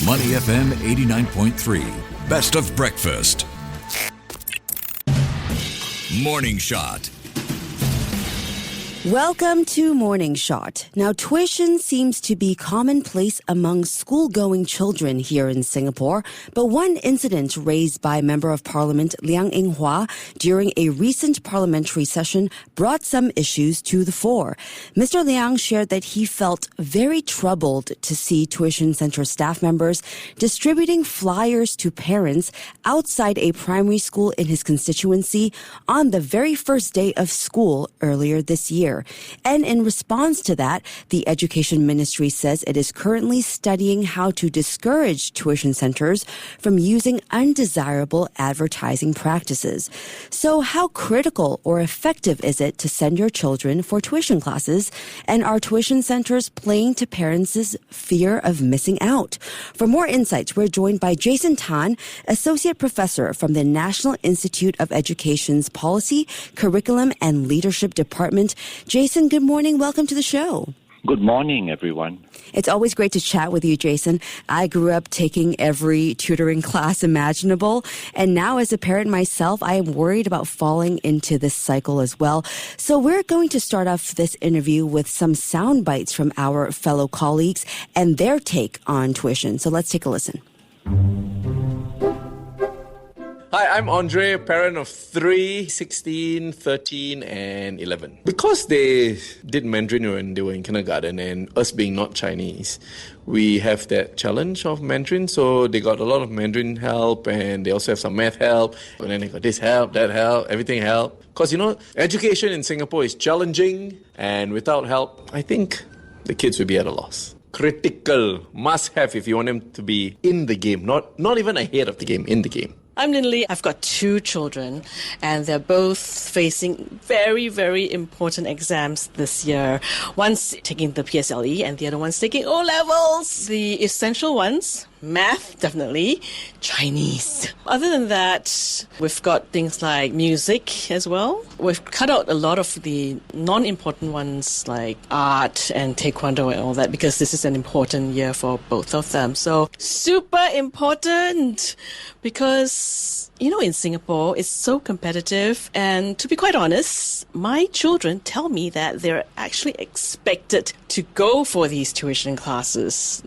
Money FM 89.3. Best of breakfast. Morning Shot. Welcome to Morning Shot. Now, tuition seems to be commonplace among school-going children here in Singapore, but one incident raised by Member of Parliament Liang Eng Hwa during a recent parliamentary session brought some issues to the fore. Mr. Liang shared that he felt very troubled to see tuition center staff members distributing flyers to parents outside a primary school in his constituency on the very first day of school earlier this year. And in response to that, the Education Ministry says it is currently studying how to discourage tuition centers from using undesirable advertising practices. So how critical or effective is it to send your children for tuition classes? And are tuition centers playing to parents' fear of missing out? For more insights, we're joined by Jason Tan, Associate Professor from the National Institute of Education's Policy, Curriculum and Leadership Department. Jason, good morning. Welcome to the show. Good morning, everyone. It's always great to chat with you, Jason. I grew up taking every tutoring class imaginable, and now as a parent myself, I am worried about falling into this cycle as well. So we're going to start off this interview with some sound bites from our fellow colleagues and their take on tuition. So let's take a listen. Hi, I'm Audrey, parent of 3, 16, 13, and 11. Because they did Mandarin when they were in kindergarten, and us being not Chinese, we have that challenge of Mandarin. So they got a lot of Mandarin help, and they also have some math help. And then they got this help, that help, everything help. Because, education in Singapore is challenging, and without help, I think the kids will be at a loss. Critical, must have if you want them to be in the game, not even ahead of the game, in the game. I'm Lindley. I've got 2 children, and they're both facing very, very important exams this year. One's taking the PSLE, and the other one's taking O-levels. The essential ones, math, definitely. Chinese. Other than that, we've got things like music as well. We've cut out a lot of the non-important ones like art and taekwondo and all that because this is an important year for both of them. So super important because, in Singapore, it's so competitive. And to be quite honest, my children tell me that they're actually expected to go for these tuition classes.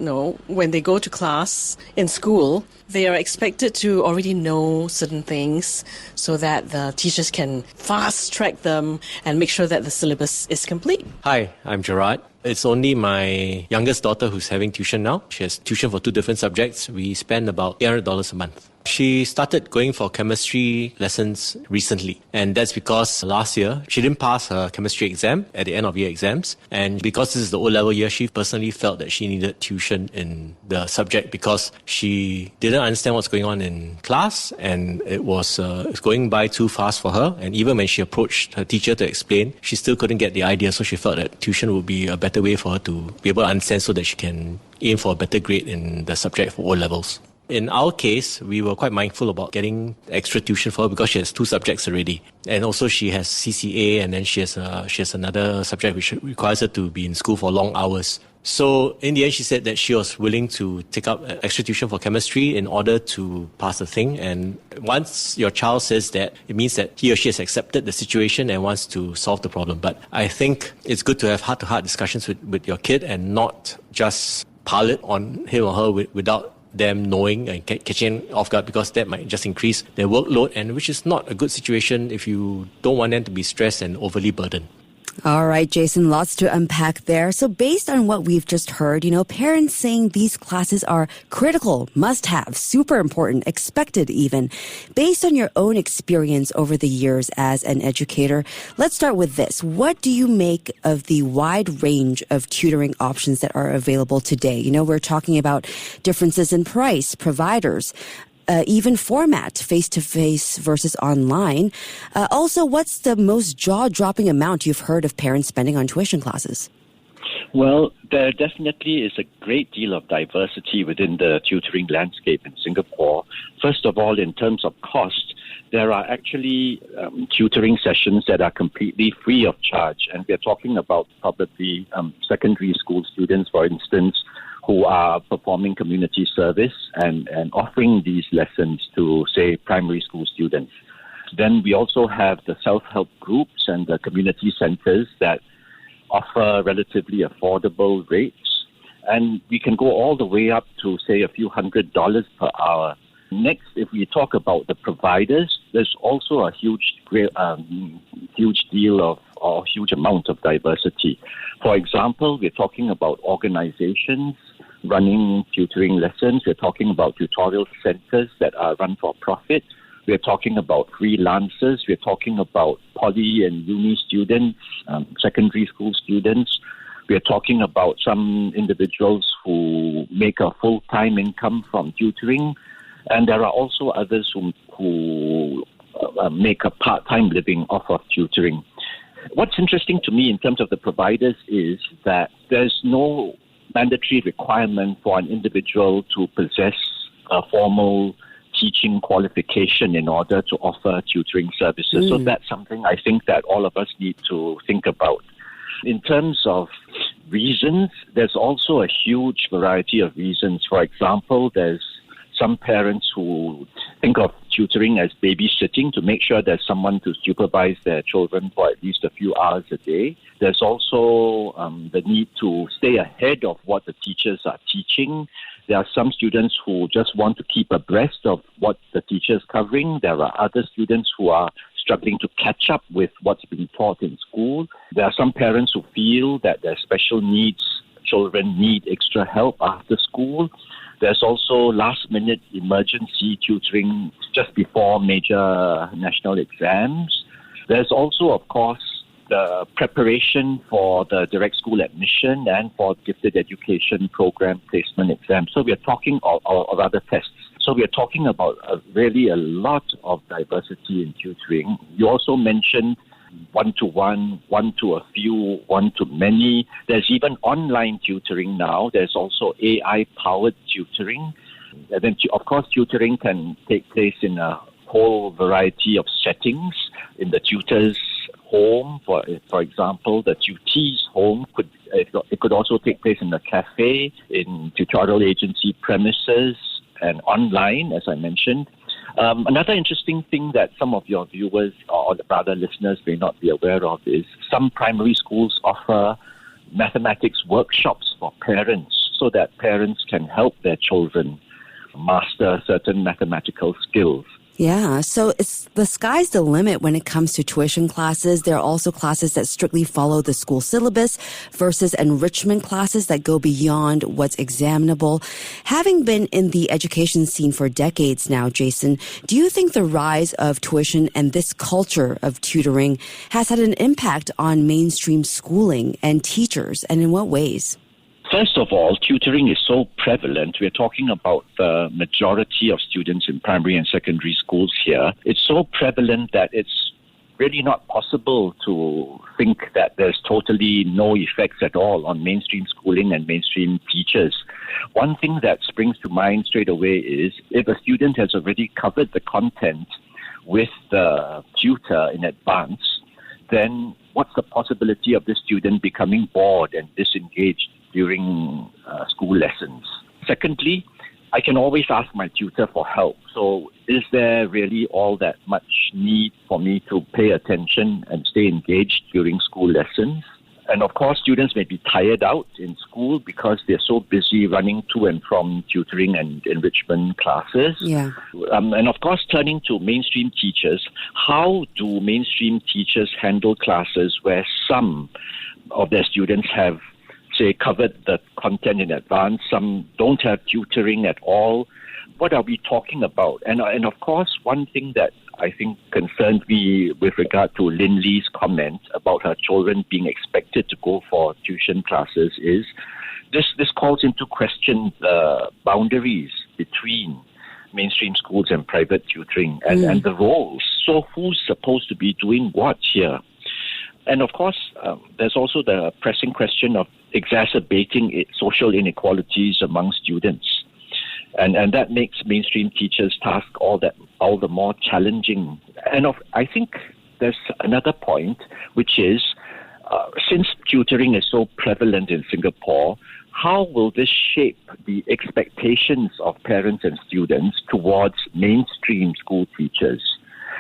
When they go to class in school, they are expected to already know certain things so that the teachers can fast track them and make sure that the syllabus is complete. Hi, I'm Gerard. It's only my youngest daughter who's having tuition now. She has tuition for 2 different subjects. We spend about $800 a month. She started going for chemistry lessons recently, and that's because last year she didn't pass her chemistry exam at the end of year exams, and because this is the O-level year, she personally felt that she needed tuition in the subject because she didn't understand what's going on in class, and it was going by too fast for her. And even when she approached her teacher to explain, she still couldn't get the idea, so she felt that tuition would be a better way for her to be able to understand so that she can aim for a better grade in the subject for O-levels. In our case, we were quite mindful about getting extra tuition for her because she has 2 subjects already. And also she has CCA, and then she has another subject which requires her to be in school for long hours. So in the end, she said that she was willing to take up extra tuition for chemistry in order to pass the thing. And once your child says that, it means that he or she has accepted the situation and wants to solve the problem. But I think it's good to have heart-to-heart discussions with your kid and not just pile it on him or her without them knowing and catching off guard, because that might just increase their workload, and which is not a good situation if you don't want them to be stressed and overly burdened. All right, Jason, lots to unpack there. So based on what we've just heard, parents saying these classes are critical, must have, super important, expected even. Based on your own experience over the years as an educator, let's start with this. What do you make of the wide range of tutoring options that are available today? We're talking about differences in price, providers, even format, face-to-face versus online. Also, what's the most jaw-dropping amount you've heard of parents spending on tuition classes? Well, there definitely is a great deal of diversity within the tutoring landscape in Singapore. First of all, in terms of cost, there are actually tutoring sessions that are completely free of charge. And we're talking about probably secondary school students, for instance, who are performing community service and offering these lessons to, say, primary school students. Then we also have the self-help groups and the community centers that offer relatively affordable rates. And we can go all the way up to, say, a few $100s per hour. Next, if we talk about the providers, there's also a huge amount of diversity. For example, we're talking about organizations running tutoring lessons. We're talking about tutorial centers that are run for profit. We're talking about freelancers. We're talking about poly and uni students, secondary school students. We're talking about some individuals who make a full-time income from tutoring. And there are also others who make a part-time living off of tutoring. What's interesting to me in terms of the providers is that there's no mandatory requirement for an individual to possess a formal teaching qualification in order to offer tutoring services. So that's something I think that all of us need to think about. In terms of reasons, there's also a huge variety of reasons. For example, there's some parents who think of tutoring as babysitting to make sure there's someone to supervise their children for at least a few hours a day. There's also the need to stay ahead of what the teachers are teaching. There are some students who just want to keep abreast of what the teacher is covering. There are other students who are struggling to catch up with what's been taught in school. There are some parents who feel that their special needs children need extra help after school. There's also last-minute emergency tutoring just before major national exams. There's also, of course, the preparation for the direct school admission and for gifted education program placement exams. So we're talking of other tests. So we're talking about really a lot of diversity in tutoring. You also mentioned one-to-one, one-to-a-few, one-to-many. There's even online tutoring now. There's also AI-powered tutoring. And then, of course, tutoring can take place in a whole variety of settings. In the tutor's home, for example, the tutee's home it could also take place in a cafe, in tutorial agency premises, and online, as I mentioned. Another interesting thing that some of your viewers or rather listeners may not be aware of is some primary schools offer mathematics workshops for parents so that parents can help their children master certain mathematical skills. Yeah, so the sky's the limit when it comes to tuition classes. There are also classes that strictly follow the school syllabus versus enrichment classes that go beyond what's examinable. Having been in the education scene for decades now, Jason, do you think the rise of tuition and this culture of tutoring has had an impact on mainstream schooling and teachers, and in what ways? First of all, tutoring is so prevalent. We're talking about the majority of students in primary and secondary schools here. It's so prevalent that it's really not possible to think that there's totally no effects at all on mainstream schooling and mainstream teachers. One thing that springs to mind straight away is if a student has already covered the content with the tutor in advance, then what's the possibility of the student becoming bored and disengaged during school lessons? Secondly, I can always ask my tutor for help. So is there really all that much need for me to pay attention and stay engaged during school lessons? And of course, students may be tired out in school because they're so busy running to and from tutoring and enrichment classes. Yeah. And of course, turning to mainstream teachers, how do mainstream teachers handle classes where some of their students have, say, covered the content in advance, some don't have tutoring at all? What are we talking about? And of course, one thing that I think concerned me with regard to Lin Lee's comment about her children being expected to go for tuition classes is this calls into question the boundaries between mainstream schools and private tutoring and the roles. So who's supposed to be doing what here? And of course, there's also the pressing question of exacerbating social inequalities among students. And that makes mainstream teachers' task all the more challenging. And I think there's another point, which is since tutoring is so prevalent in Singapore, how will this shape the expectations of parents and students towards mainstream school teachers?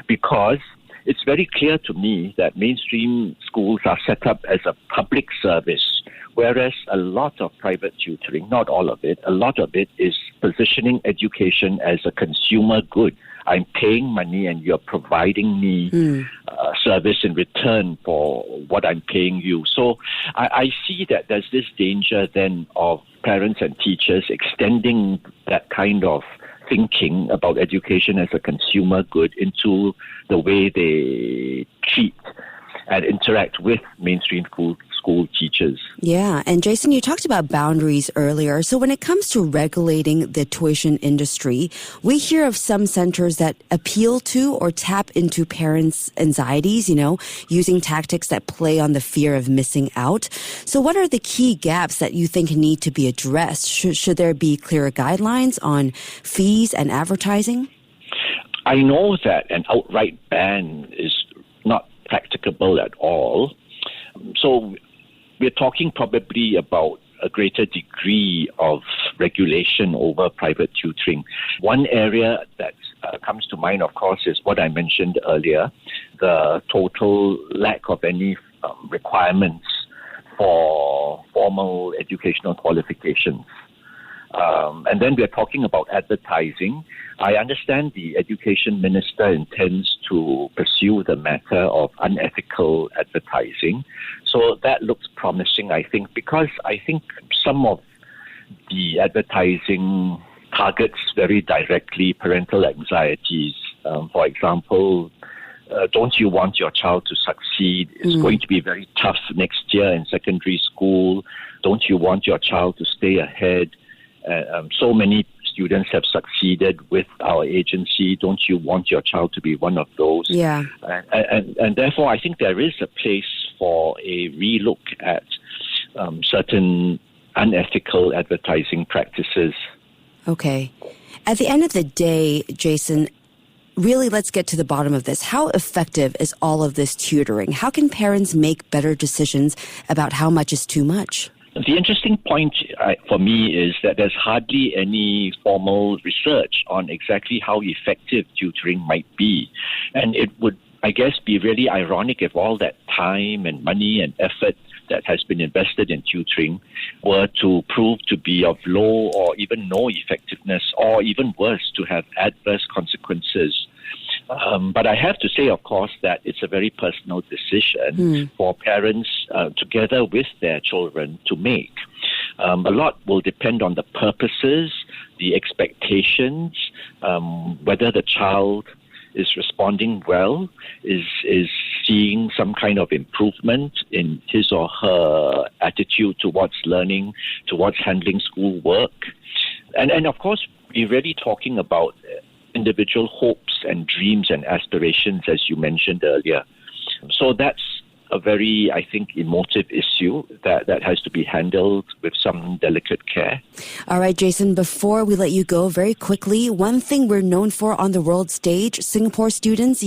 Because it's very clear to me that mainstream schools are set up as a public service, whereas a lot of private tutoring, not all of it, a lot of it is positioning education as a consumer good. I'm paying money and you're providing me service in return for what I'm paying you. So I see that there's this danger then of parents and teachers extending that kind of thinking about education as a consumer good into the way they treat and interact with mainstream school teachers. Yeah, and Jason, you talked about boundaries earlier. So when it comes to regulating the tuition industry, we hear of some centers that appeal to or tap into parents' anxieties, using tactics that play on the fear of missing out. So what are the key gaps that you think need to be addressed? Should there be clearer guidelines on fees and advertising? I know that an outright ban is not practicable at all. So we're talking probably about a greater degree of regulation over private tutoring. One area that comes to mind, of course, is what I mentioned earlier, the total lack of any requirements for formal educational qualifications. And then we're talking about advertising. I understand the education minister intends to pursue the matter of unethical advertising. So that looks promising, I think, because I think some of the advertising targets very directly parental anxieties. For example, don't you want your child to succeed? It's going to be very tough next year in secondary school. Don't you want your child to stay ahead? So many students have succeeded with our agency. Don't you want your child to be one of those? Yeah. And therefore, I think there is a place for a relook at certain unethical advertising practices. Okay. At the end of the day, Jason, really let's get to the bottom of this. How effective is all of this tutoring? How can parents make better decisions about how much is too much? The interesting point for me is that there's hardly any formal research on exactly how effective tutoring might be. And it would, I guess, be really ironic if all that time and money and effort that has been invested in tutoring were to prove to be of low or even no effectiveness, or even worse, to have adverse consequences. But I have to say, of course, that it's a very personal decision for parents together with their children to make. A lot will depend on the purposes, the expectations, whether the child is responding well, is seeing some kind of improvement in his or her attitude towards learning, towards handling schoolwork. And of course, we're really talking about individual hopes and dreams and aspirations, as you mentioned earlier. So that's a very, I think, emotive issue that has to be handled with some delicate care. All right, Jason, before we let you go, very quickly, one thing we're known for on the world stage, Singapore students,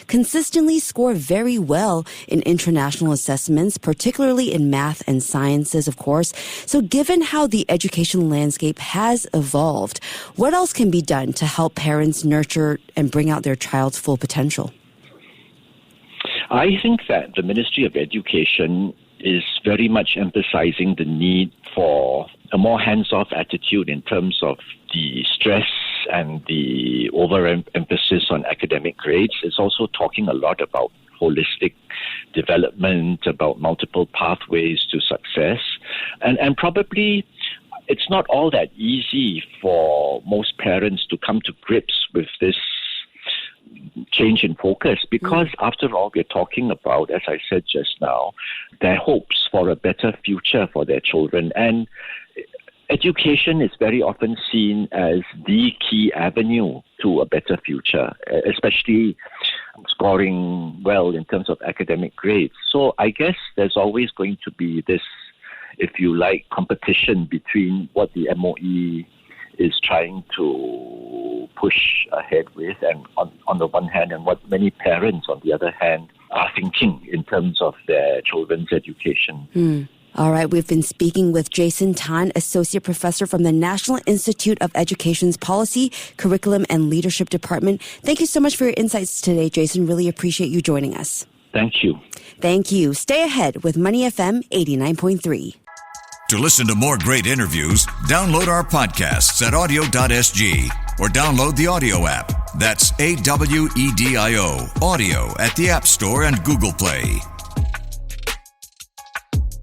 consistently score very well in international assessments, particularly in math and sciences, of course. So given how the education landscape has evolved, what else can be done to help parents nurture and bring out their child's full potential? I think that the Ministry of Education is very much emphasizing the need for a more hands-off attitude in terms of the stress and the overemphasis on academic grades. It's also talking a lot about holistic development, about multiple pathways to success. And probably it's not all that easy for most parents to come to grips with this change in focus, because after all, we're talking about, as I said just now, their hopes for a better future for their children. And education is very often seen as the key avenue to a better future, especially scoring well in terms of academic grades. So I guess there's always going to be this, if you like, competition between what the MOE is trying to push ahead with, and on the one hand, and what many parents on the other hand are thinking in terms of their children's education. All right, we've been speaking with Jason Tan, Associate Professor from the National Institute of Education's Policy, Curriculum and Leadership Department. Thank you so much for your insights today, Jason. Really appreciate you joining us. Thank you. Thank you. Stay ahead with Money FM 89.3. To listen to more great interviews, download our podcasts at audio.sg or download the audio app. That's AWEDIO, audio at the App Store and Google Play.